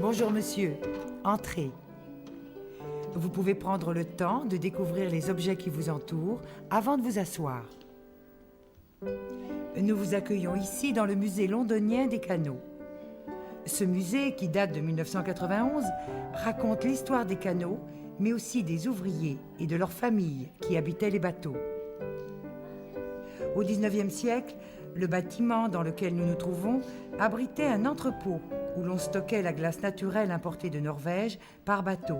Bonjour monsieur, entrez. Vous pouvez prendre le temps de découvrir les objets qui vous entourent avant de vous asseoir. Nous vous accueillons ici dans le musée londonien des canaux. Ce musée, qui date de 1991, raconte l'histoire des canaux, mais aussi des ouvriers et de leurs familles qui habitaient les bateaux. Au XIXe siècle, le bâtiment dans lequel nous nous trouvons abritait un entrepôt où l'on stockait la glace naturelle importée de Norvège par bateau.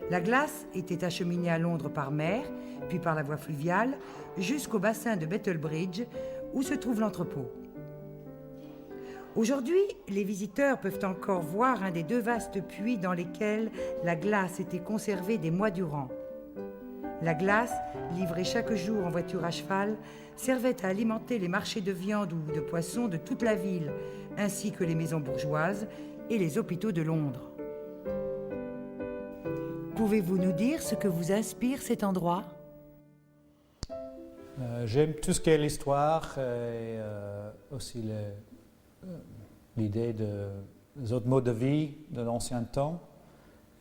La glace était acheminée à Londres par mer, puis par la voie fluviale, jusqu'au bassin de Bettlebridge, où se trouve l'entrepôt. Aujourd'hui, les visiteurs peuvent encore voir un des deux vastes puits dans lesquels la glace était conservée des mois durant. La glace, livrée chaque jour en voiture à cheval, servait à alimenter les marchés de viande ou de poisson de toute la ville, ainsi que les maisons bourgeoises et les hôpitaux de Londres. Pouvez-vous nous dire ce que vous inspire cet endroit ? J'aime tout ce qui est l'histoire et aussi l'idée des autres modes de vie de l'ancien temps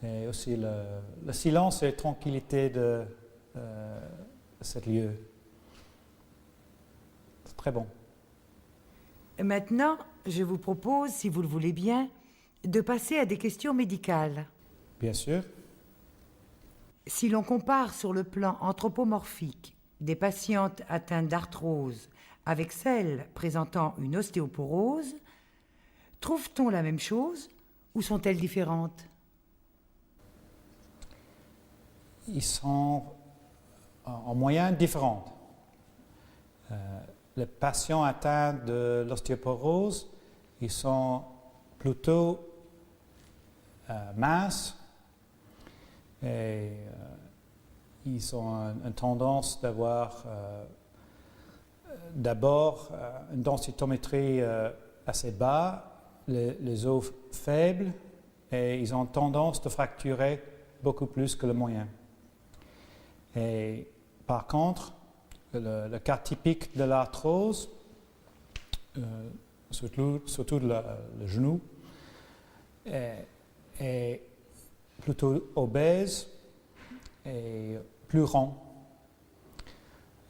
et aussi le silence et la tranquillité de cet lieu. C'est très bon. Maintenant, je vous propose, si vous le voulez bien, de passer à des questions médicales. Bien sûr. Si l'on compare sur le plan anthropomorphique des patientes atteintes d'arthrose avec celles présentant une ostéoporose, trouve-t-on la même chose ou sont-elles différentes ? Ils sont en moyenne différents. Les patients atteints de l'ostéoporose, ils sont plutôt minces et ils ont une tendance d'avoir d'abord une densitométrie assez bas, les os faibles, et ils ont tendance de fracturer beaucoup plus que le moyen. Et par contre, le cas typique de l'arthrose, surtout le genou, est plutôt obèse et plus rond.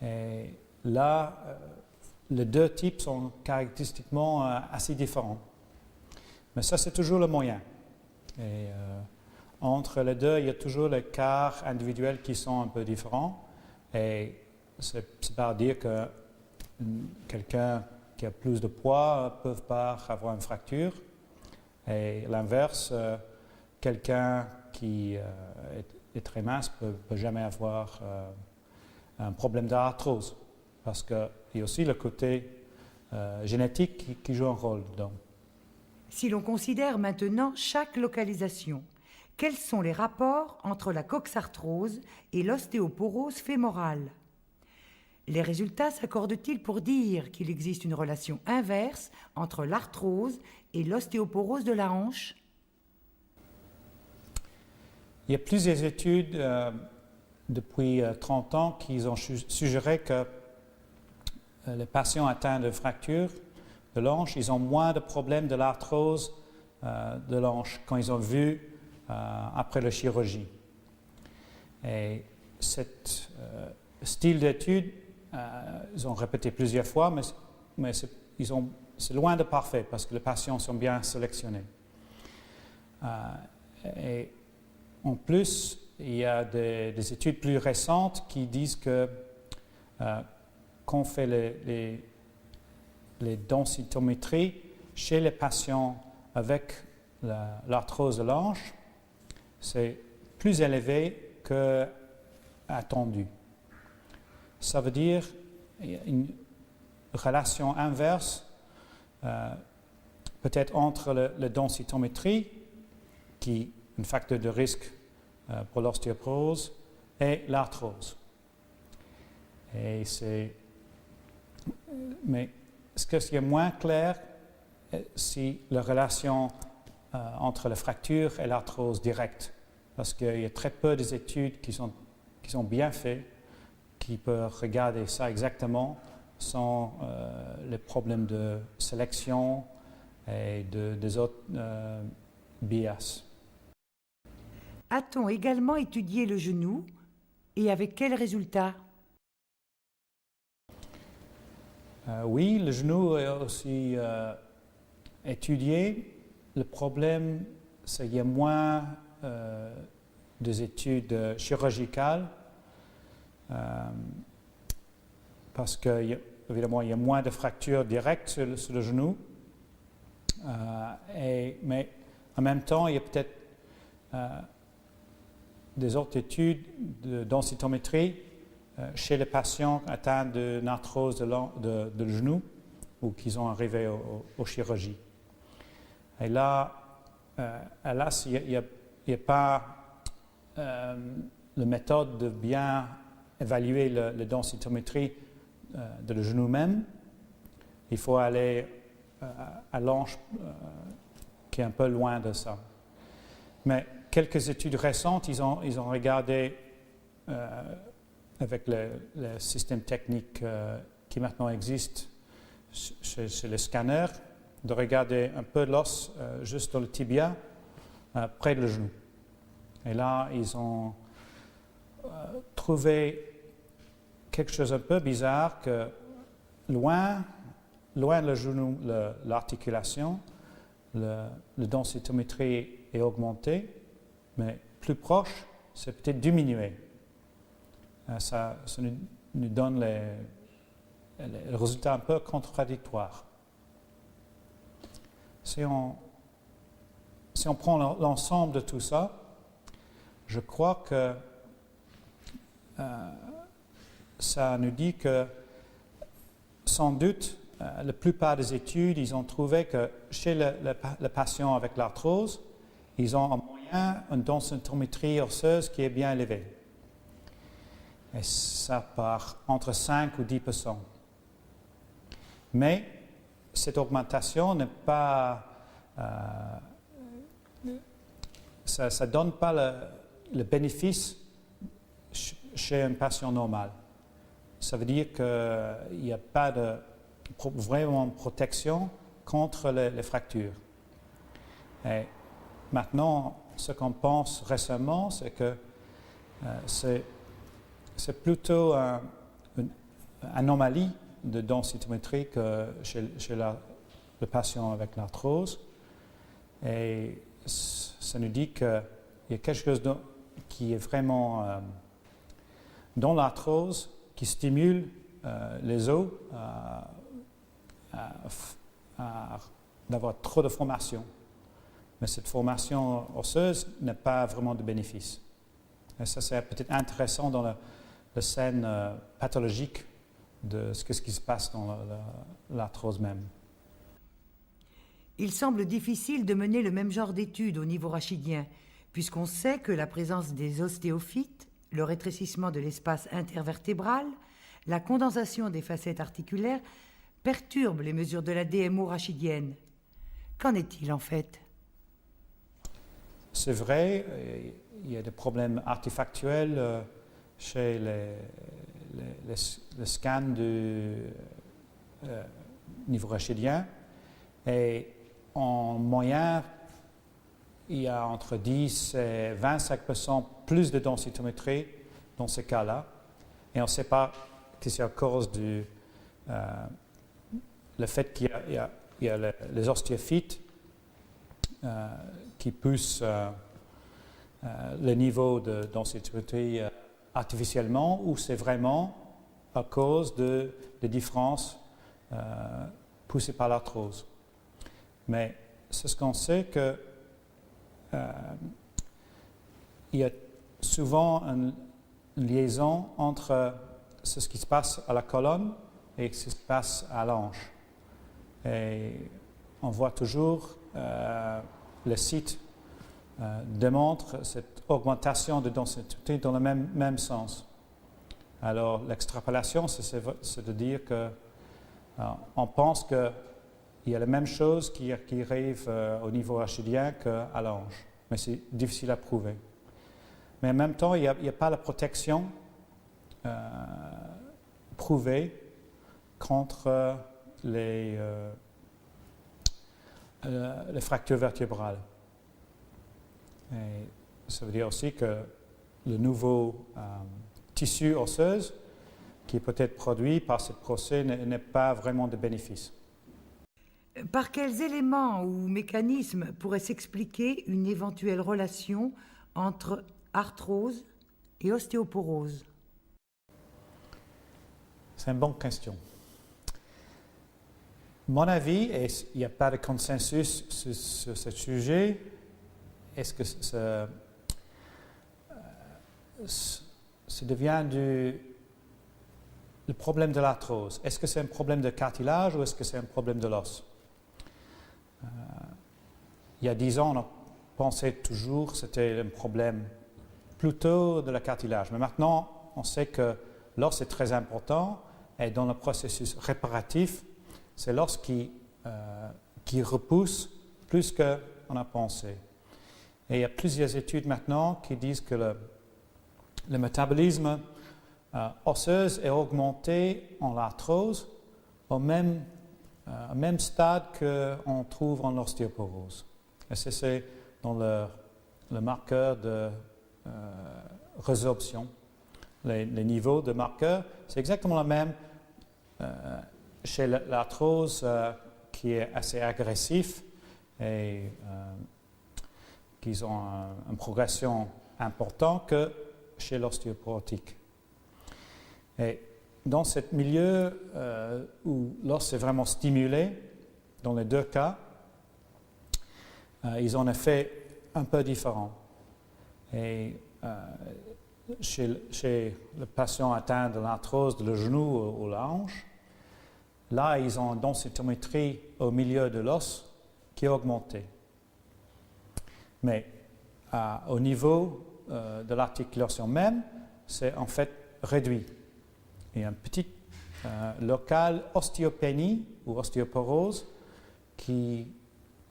Et là, les deux types sont caractéristiquement assez différents. Mais ça, c'est toujours le moyen. Et entre les deux, il y a toujours les cas individuels qui sont un peu différents. Et c'est pas dire que quelqu'un qui a plus de poids ne peut pas avoir une fracture. Et l'inverse, quelqu'un qui est très mince ne peut jamais avoir un problème d'arthrose. Parce qu'il y a aussi le côté génétique qui joue un rôle dedans. Si l'on considère maintenant chaque localisation, quels sont les rapports entre la coxarthrose et l'ostéoporose fémorale ? Les résultats s'accordent-ils pour dire qu'il existe une relation inverse entre l'arthrose et l'ostéoporose de la hanche ? Il y a plusieurs études depuis 30 ans qui ont suggéré que les patients atteints de fractures de l'hanche, ils ont moins de problèmes de l'arthrose de l'hanche quand ils ont vu après la chirurgie. Et ce style d'étude, ils ont répété plusieurs fois, mais c'est loin de parfait parce que les patients sont bien sélectionnés. Et en plus, il y a des études plus récentes qui disent que quand on fait les densitométries chez les patients avec l'arthrose de l'hanche, c'est plus élevé qu'attendu. Ça veut dire une relation inverse, peut-être entre la densitométrie, qui est un facteur de risque pour l'ostéoporose et l'arthrose. Mais ce qui est moins clair, c'est la relation entre la fracture et l'arthrose directe, parce qu'il y a très peu d'études qui sont bien faites, qui peuvent regarder ça exactement sans les problèmes de sélection et des autres biais. A-t-on également étudié le genou et avec quels résultats? Oui, le genou est aussi étudié. Le problème, c'est qu'il y a moins des études chirurgicales parce qu'évidemment, il y a moins de fractures directes sur le genou. Mais en même temps, il y a peut-être des autres études de densitométrie chez les patients atteints d'une arthrose de genou ou qui sont arrivés aux chirurgies. Et là, il n'y a pas la méthode de bien évaluer la densitométrie de le genou même. Il faut aller à l'anche qui est un peu loin de ça. Mais quelques études récentes, ils ont regardé avec le système technique qui maintenant existe chez les scanners, de regarder un peu l'os juste dans le tibia, près de le genou. Et là, ils ont trouvé quelque chose un peu bizarre, que loin le genou, l'articulation, la densitométrie est augmentée, mais plus proche, c'est peut-être diminué. Ça nous donne les résultats un peu contradictoires. Si on prend l'ensemble de tout ça, je crois que ça nous dit que, sans doute, la plupart des études, ils ont trouvé que chez le patient avec l'arthrose, ils ont en moyenne une densitométrie osseuse qui est bien élevée. Et ça part entre 5 ou 10%. Mais cette augmentation n'est pas... ça ne donne pas le bénéfice chez un patient normal. Ça veut dire qu'il n'y a pas de vraiment protection contre les fractures. Et maintenant, ce qu'on pense récemment, c'est que c'est plutôt une anomalie de densitométrie que chez le patient avec l'arthrose. Et ça nous dit qu'il y a quelque chose qui est vraiment dans l'arthrose qui stimule les os d'avoir trop de formation. Mais cette formation osseuse n'a pas vraiment de bénéfice. Et ça, c'est peut-être intéressant dans la scène pathologique de ce qui se passe dans l'arthrose même. Il semble difficile de mener le même genre d'études au niveau rachidien, puisqu'on sait que la présence des ostéophytes, le rétrécissement de l'espace intervertébral, la condensation des facettes articulaires perturbent les mesures de la DMO rachidienne. Qu'en est-il en fait? C'est vrai, il y a des problèmes artefactuels chez les scans du niveau rachidien. Et en moyenne, il y a entre 10 et 25% plus de densitométrie dans ces cas-là. Et on ne sait pas que c'est à cause du le fait qu'il y a les ostéophytes qui poussent le niveau de densitométrie artificiellement, ou c'est vraiment à cause des différences poussées par l'arthrose. Mais c'est ce qu'on sait que il y a souvent une liaison entre ce qui se passe à la colonne et ce qui se passe à l'hanche. Et on voit toujours le site démontrent cette augmentation de densité dans le même sens. Alors, l'extrapolation, c'est de dire que on pense qu'il y a la même chose qui arrive au niveau archidien qu'à l'ange, mais c'est difficile à prouver. Mais en même temps, il n'y a pas la protection prouvée contre les fractures vertébrales. Et ça veut dire aussi que le nouveau tissu osseux qui est peut-être produit par ce procès n'est pas vraiment de bénéfice. Par quels éléments ou mécanismes pourrait s'expliquer une éventuelle relation entre arthrose et ostéoporose? C'est une bonne question. Mon avis, et il n'y a pas de consensus sur ce sujet, est-ce que ça devient le problème de l'arthrose? Est-ce que c'est un problème de cartilage ou est-ce que c'est un problème de l'os? Il y a 10 ans, on pensait toujours que c'était un problème plutôt de la cartilage. Mais maintenant, on sait que l'os est très important et dans le processus réparatif, c'est l'os qui repousse plus qu'on a pensé. Et il y a plusieurs études maintenant qui disent que le métabolisme osseux est augmenté en arthrose au même stade qu'on trouve en ostéoporose. Et c'est dans le marqueur de résorption. Les niveaux de marqueurs, c'est exactement le même chez l'arthrose qui est assez agressif et qui ont une progression importante que chez l'ostéoporotique. Et dans ce milieu où l'os est vraiment stimulé, dans les deux cas, ils ont un effet un peu différent. Et chez le patient atteint de l'arthrose de le genou ou la hanche, là, ils ont une densitométrie au milieu de l'os qui est augmentée. Mais au niveau de l'articulation même, c'est en fait réduit. Il y a une petite locale ostéopénie ou ostéoporose qui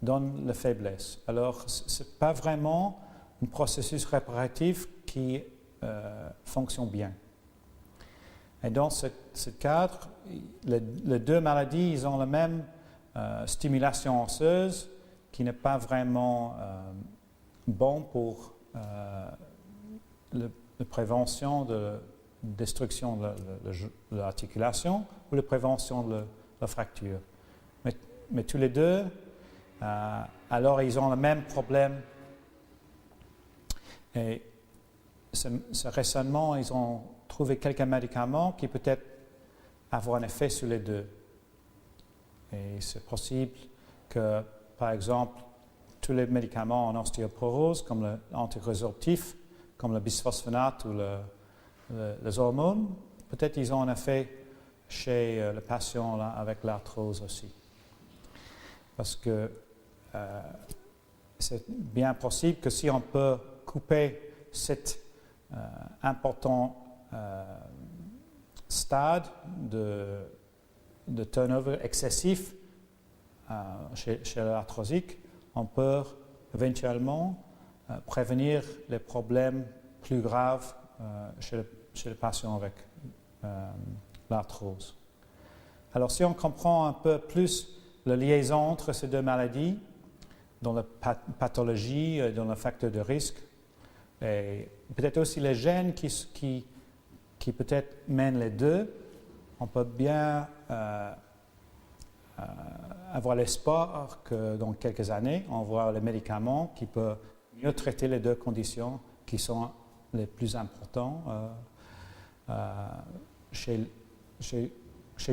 donne la faiblesse. Alors, ce n'est pas vraiment un processus réparatif qui fonctionne bien. Et dans ce cadre, les deux maladies, ils ont la même stimulation osseuse qui n'est pas vraiment bon pour la prévention de destruction de l'articulation ou la prévention de la fracture. Mais tous les deux, alors ils ont le même problème. Et récemment, ils ont trouvé quelques médicaments qui peut-être avoir un effet sur les deux. Et c'est possible que, par exemple, tous les médicaments en ostéoporose, comme l'antirésorptif, comme le bisphosphonate ou les hormones, peut-être ils ont un effet chez le patient là, avec l'arthrose aussi. Parce que c'est bien possible que si on peut couper cet important stade de turnover excessif chez l'arthrosique, on peut éventuellement prévenir les problèmes plus graves chez le patient avec l'arthrose. Alors, si on comprend un peu plus la liaison entre ces deux maladies, dans la pathologie, dans le facteur de risque, et peut-être aussi les gènes qui peut-être mènent les deux, on peut bien avoir l'espoir que dans quelques années, on voit les médicaments qui peuvent mieux traiter les deux conditions qui sont les plus importantes chez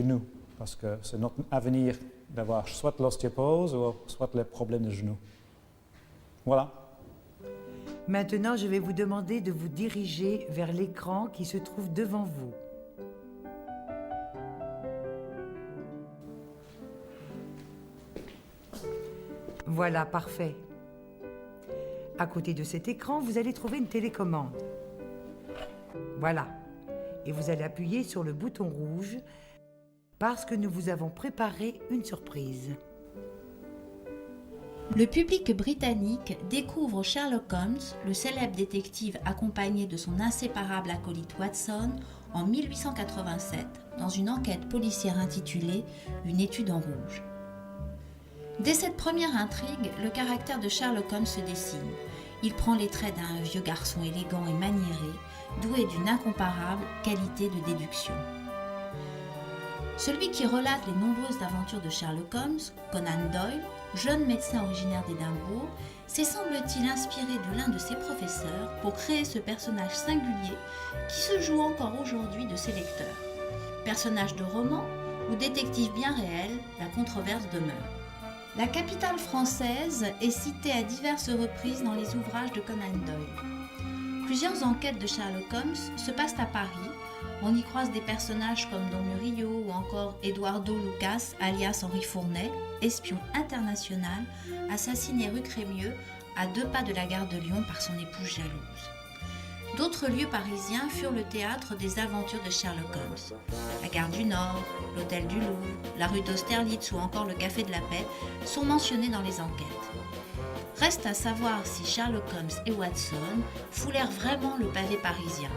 nous, parce que c'est notre avenir d'avoir soit l'ostéoporose ou soit les problèmes de genoux. Voilà. Maintenant, je vais vous demander de vous diriger vers l'écran qui se trouve devant vous. Voilà, parfait. À côté de cet écran, vous allez trouver une télécommande. Voilà. Et vous allez appuyer sur le bouton rouge parce que nous vous avons préparé une surprise. Le public britannique découvre Sherlock Holmes, le célèbre détective accompagné de son inséparable acolyte Watson, en 1887, dans une enquête policière intitulée « Une étude en rouge ». Dès cette première intrigue, le caractère de Sherlock Holmes se dessine. Il prend les traits d'un vieux garçon élégant et maniéré, doué d'une incomparable qualité de déduction. Celui qui relate les nombreuses aventures de Sherlock Holmes, Conan Doyle, jeune médecin originaire d'Édimbourg, s'est semble-t-il inspiré de l'un de ses professeurs pour créer ce personnage singulier qui se joue encore aujourd'hui de ses lecteurs. Personnage de roman ou détective bien réel, la controverse demeure. La capitale française est citée à diverses reprises dans les ouvrages de Conan Doyle. Plusieurs enquêtes de Sherlock Holmes se passent à Paris. On y croise des personnages comme Don Murillo ou encore Eduardo Lucas, alias Henri Fournet, espion international, assassiné rue Crémieux, à 2 pas de la gare de Lyon par son épouse jalouse. D'autres lieux parisiens furent le théâtre des aventures de Sherlock Holmes. La gare du Nord, l'hôtel du Louvre, la rue d'Austerlitz ou encore le Café de la Paix sont mentionnés dans les enquêtes. Reste à savoir si Sherlock Holmes et Watson foulèrent vraiment le pavé parisien.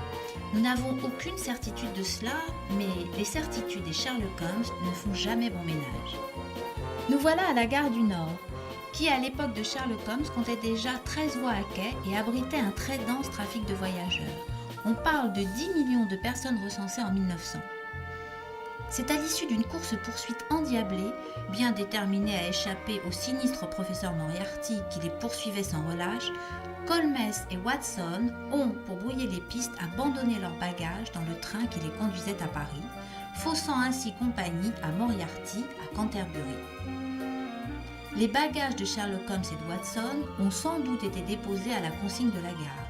Nous n'avons aucune certitude de cela, mais les certitudes et Sherlock Holmes ne font jamais bon ménage. Nous voilà à la gare du Nord, qui à l'époque de Sherlock Holmes comptait déjà 13 voies à quai et abritait un très dense trafic de voyageurs. On parle de 10 millions de personnes recensées en 1900. C'est à l'issue d'une course-poursuite endiablée, bien déterminée à échapper au sinistre professeur Moriarty qui les poursuivait sans relâche, qu'Holmes et Watson ont, pour brouiller les pistes, abandonné leurs bagages dans le train qui les conduisait à Paris, faussant ainsi compagnie à Moriarty à Canterbury. Les bagages de Sherlock Holmes et de Watson ont sans doute été déposés à la consigne de la gare.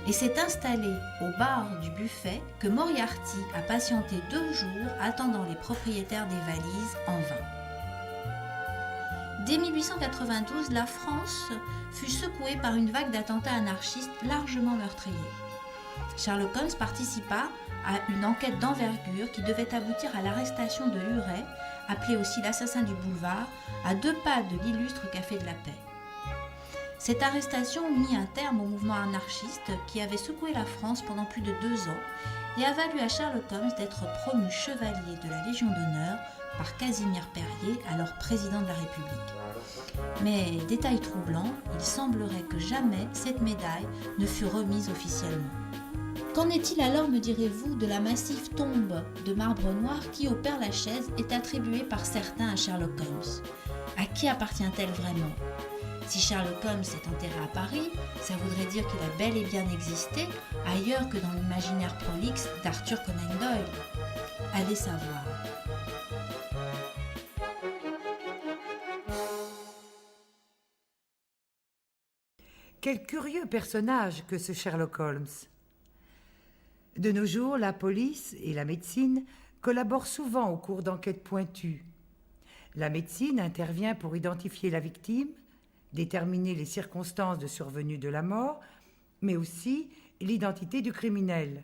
Et s'est installé au bar du buffet que Moriarty a patienté 2 jours attendant les propriétaires des valises en vain. Dès 1892, la France fut secouée par une vague d'attentats anarchistes largement meurtriers. Sherlock Holmes participa à une enquête d'envergure qui devait aboutir à l'arrestation de Huret, appelé aussi l'assassin du boulevard, à 2 pas de l'illustre Café de la Paix. Cette arrestation mit un terme au mouvement anarchiste qui avait secoué la France pendant plus de 2 ans et a valu à Sherlock Holmes d'être promu chevalier de la Légion d'honneur par Casimir Perier, alors président de la République. Mais, détail troublant, il semblerait que jamais cette médaille ne fut remise officiellement. Qu'en est-il alors, me direz-vous, de la massive tombe de marbre noir qui, au Père-Lachaise, est attribuée par certains à Sherlock Holmes? À qui appartient-elle vraiment? Si Sherlock Holmes est enterré à Paris, ça voudrait dire qu'il a bel et bien existé ailleurs que dans l'imaginaire prolixe d'Arthur Conan Doyle. Allez savoir. Quel curieux personnage que ce Sherlock Holmes. De nos jours, la police et la médecine collaborent souvent au cours d'enquêtes pointues. La médecine intervient pour identifier la victime, déterminer les circonstances de survenue de la mort, mais aussi l'identité du criminel.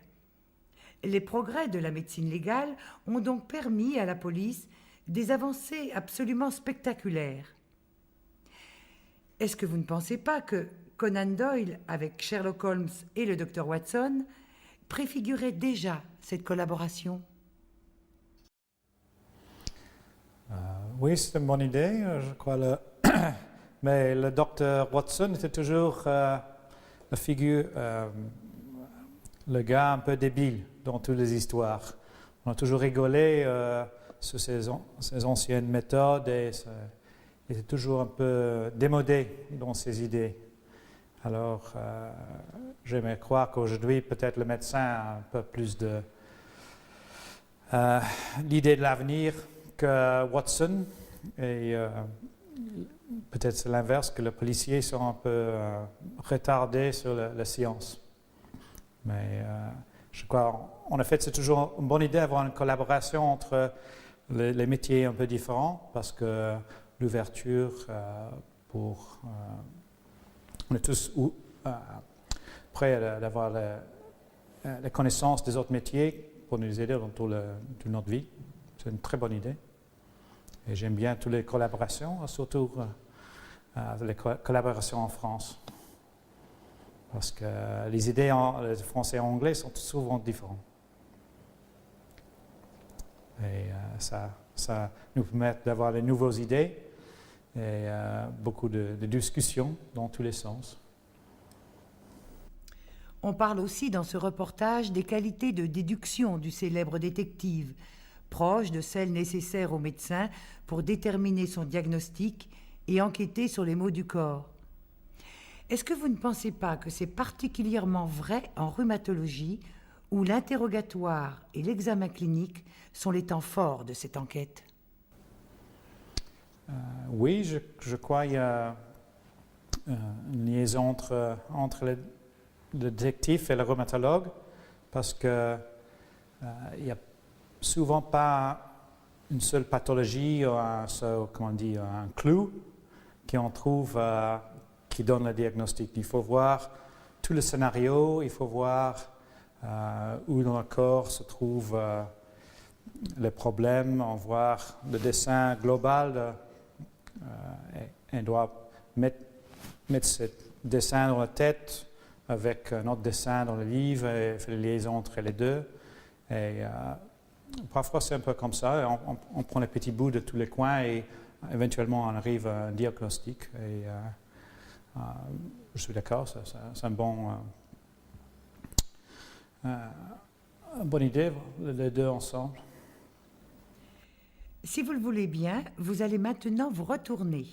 Les progrès de la médecine légale ont donc permis à la police des avancées absolument spectaculaires. Est-ce que vous ne pensez pas que Conan Doyle, avec Sherlock Holmes et le docteur Watson, préfigurait déjà cette collaboration? Oui, c'est une bonne idée, je crois. Mais le docteur Watson était toujours la figure, le gars un peu débile dans toutes les histoires. On a toujours rigolé sur ses anciennes méthodes et il était toujours un peu démodé dans ses idées. Alors, j'aimerais croire qu'aujourd'hui, peut-être le médecin a un peu plus l'idée de l'avenir que Watson et peut-être c'est l'inverse, que les policiers sont un peu retardés sur la science. Mais je crois, en effet, c'est toujours une bonne idée d'avoir une collaboration entre les métiers un peu différents parce que l'ouverture pour on est tous prêts d'avoir la connaissance des autres métiers pour nous aider dans toute notre vie. C'est une très bonne idée. Et j'aime bien toutes les collaborations, surtout les collaborations en France. Parce que les idées en français et en anglais sont souvent différentes. Et ça nous permet d'avoir de nouvelles idées et beaucoup de discussions dans tous les sens. On parle aussi dans ce reportage des qualités de déduction du célèbre détective, proche de celles nécessaires au médecin pour déterminer son diagnostic et enquêter sur les maux du corps. Est-ce que vous ne pensez pas que c'est particulièrement vrai en rhumatologie, où l'interrogatoire et l'examen clinique sont les temps forts de cette enquête? Oui, je crois qu'il y a une liaison entre le détective et le rhumatologue, parce qu'il n'y a souvent pas une seule pathologie ou un clou qu'on trouve qui donne le diagnostic. Il faut voir tout le scénario, il faut voir où dans le corps se trouve le problème, on voit le dessin global. On doit mettre ce dessin dans la tête avec un autre dessin dans le livre et faire les liaisons entre les deux. Et parfois c'est un peu comme ça, on prend les petits bouts de tous les coins et éventuellement on arrive à un diagnostic. Et je suis d'accord, c'est une bonne idée, les deux ensemble. Si vous le voulez bien, vous allez maintenant vous retourner,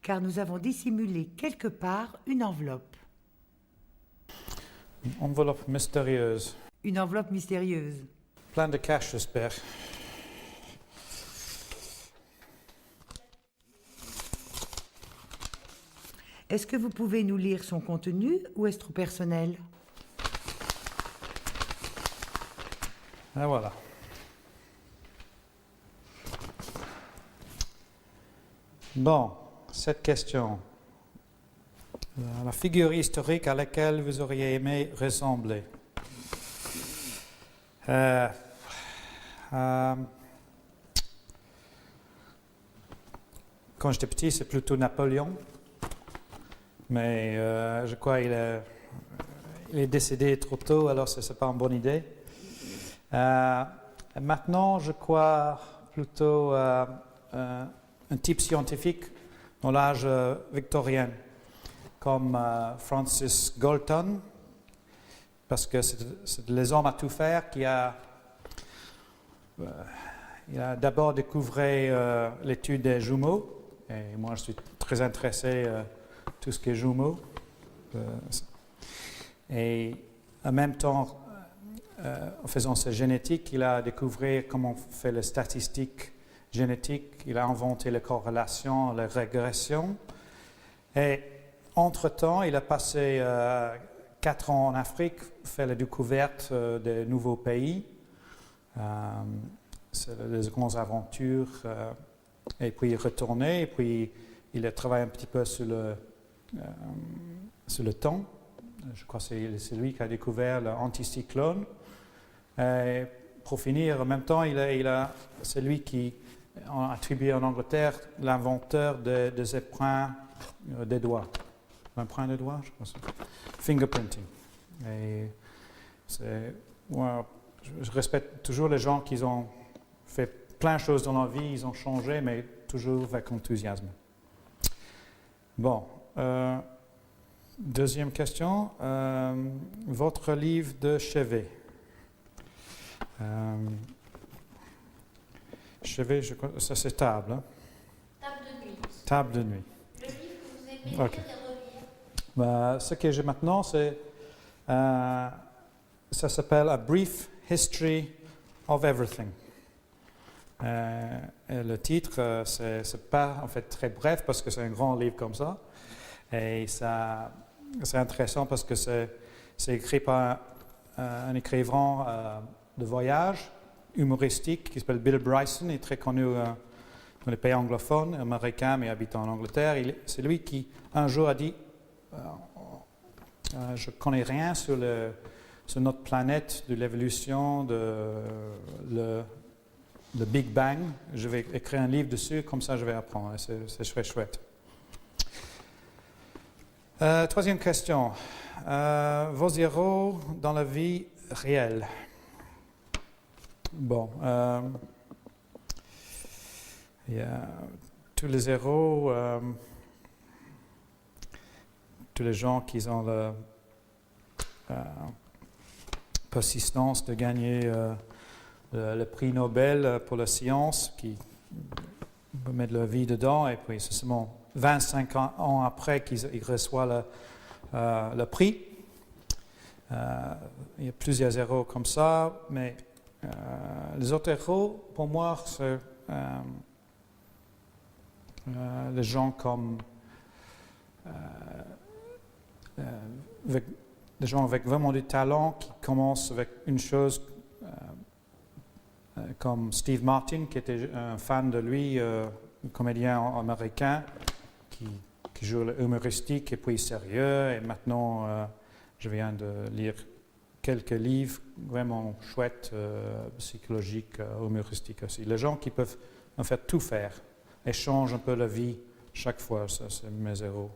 car nous avons dissimulé quelque part une enveloppe. Une enveloppe mystérieuse. Une enveloppe mystérieuse. Plein de cash, j'espère. Est-ce que vous pouvez nous lire son contenu ou est-ce trop personnel? Et voilà. Bon, cette question. La figure historique à laquelle vous auriez aimé ressembler. Quand j'étais petit, c'est plutôt Napoléon. Mais je crois qu'il est décédé trop tôt, alors ce n'est pas une bonne idée. Maintenant, je crois plutôt un type scientifique dans l'âge victorien, comme Francis Galton, parce que c'est les hommes à tout faire qui il a d'abord découvert l'étude des jumeaux, et moi je suis très intéressé tout ce qui est jumeaux. Et en même temps, en faisant sa génétique, il a découvert comment on fait les statistiques génétiques, il a inventé les corrélations, les régressions. Et entre-temps, il a passé 4 ans en Afrique, fait la découverte de nouveaux pays, des grandes aventures, et puis il est retourné, et puis il a travaillé un petit peu sur le temps. Je crois que c'est lui qui a découvert l'anticyclone. Et pour finir, en même temps, c'est lui qui a attribué en Angleterre l'inventeur des empreintes des doigts. L'empreinte des doigts, je pense. Fingerprinting. Et je respecte toujours les gens qui ont fait plein de choses dans leur vie, ils ont changé, mais toujours avec enthousiasme. Bon. Deuxième question. Votre livre de chevet. Chevet, je crois, ça c'est table. Hein? Table de nuit. Table de nuit. Le livre que vous aimez lire et relire. Ce que j'ai maintenant, ça s'appelle A Brief History of Everything. Et le titre, c'est pas en fait très bref parce que c'est un grand livre comme ça. Et c'est intéressant parce que c'est écrit par un écrivain de voyage humoristique qui s'appelle Bill Bryson. Il est très connu dans les pays anglophones, américains, mais habitant en Angleterre. C'est lui qui, un jour, a dit je ne connais rien sur notre planète, de l'évolution, le Big Bang. Je vais écrire un livre dessus, comme ça je vais apprendre. C'est chouette. Troisième question. Vos héros dans la vie réelle. Bon. Il y a tous les héros, tous les gens qui ont la persistance de gagner le prix Nobel pour la science, qui mettent leur vie dedans, et puis c'est seulement 25 ans après qu'ils reçoivent le prix. Il y a plusieurs héros comme ça, mais les autres héros, pour moi, c'est les gens comme des gens avec vraiment du talent qui commencent avec une chose comme Steve Martin, qui était un fan de lui, un comédien américain qui joue le humoristique et puis sérieux. Et maintenant, je viens de lire quelques livres vraiment chouettes, psychologiques, humoristiques aussi. Les gens qui peuvent en fait tout faire et changent un peu la vie chaque fois, ça c'est mes héros.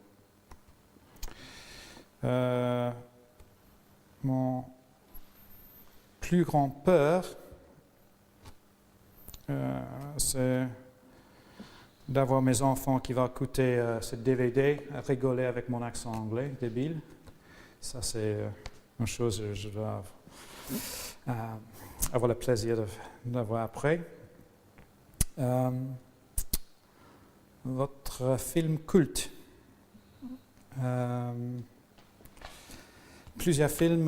Mon plus grand peur, c'est d'avoir mes enfants qui vont écouter ce DVD, rigoler avec mon accent anglais débile. Ça, c'est une chose que je dois avoir le plaisir d'avoir après. Votre film culte. Plusieurs films.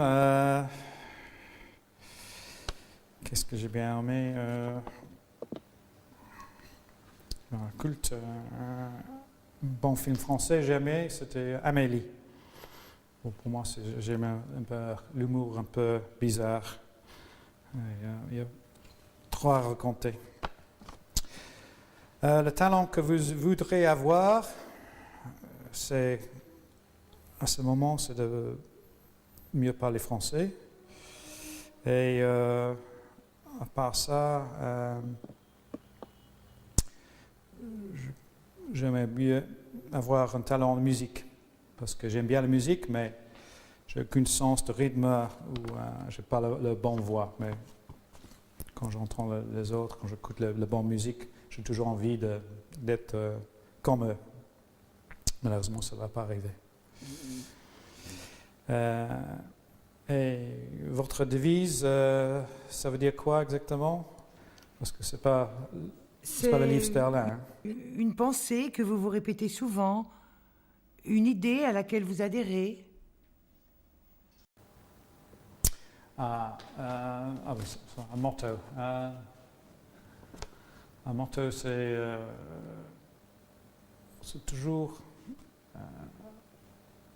Qu'est-ce que j'ai bien aimé? Culte. Un bon film français, j'ai aimé, c'était Amélie. Bon, pour moi, j'aime un peu l'humour un peu bizarre. Il y a trop à raconter. Le talent que vous voudrez avoir, c'est à ce moment, c'est de mieux parler français. Et à part ça, j'aimerais mieux avoir un talent de musique. Parce que j'aime bien la musique, mais je n'ai aucun sens de rythme ou je n'ai pas la bonne voix. Mais quand j'entends les autres, quand j'écoute la bonne musique, j'ai toujours envie d'être comme eux. Malheureusement, ça ne va pas arriver. Et votre devise, ça veut dire quoi exactement? Parce que c'est pas le livre Sterling. Hein? Une pensée que vous vous répétez souvent, une idée à laquelle vous adhérez. Un motto. Un motto, c'est toujours...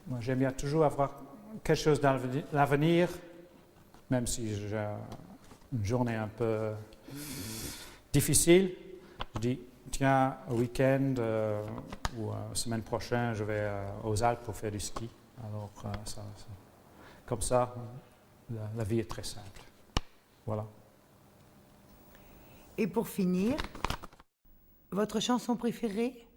moi, j'aime bien toujours avoir quelque chose dans l'avenir, même si j'ai une journée un peu difficile. Je dis, tiens, au week-end ou la semaine prochaine, je vais aux Alpes pour faire du ski. Alors, comme ça, la vie est très simple. Voilà. Et pour finir, votre chanson préférée?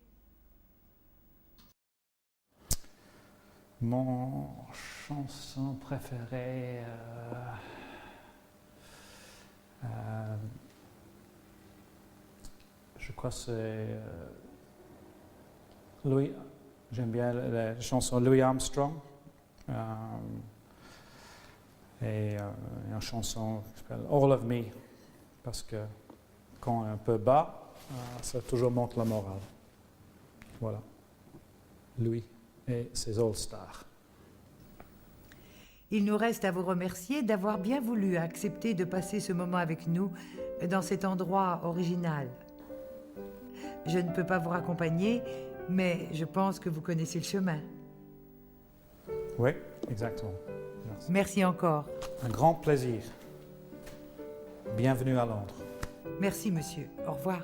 Mon chanson préférée, je crois que c'est Louis. J'aime bien la chanson Louis Armstrong. Et une chanson qui s'appelle All of Me, parce que quand on est un peu bas, ça toujours monte la morale. Voilà. Louis et ses All-Stars. Il nous reste à vous remercier d'avoir bien voulu accepter de passer ce moment avec nous dans cet endroit original. Je ne peux pas vous raccompagner, mais je pense que vous connaissez le chemin. Oui, exactement. Merci. Merci encore. Un grand plaisir. Bienvenue à Londres. Merci, monsieur. Au revoir.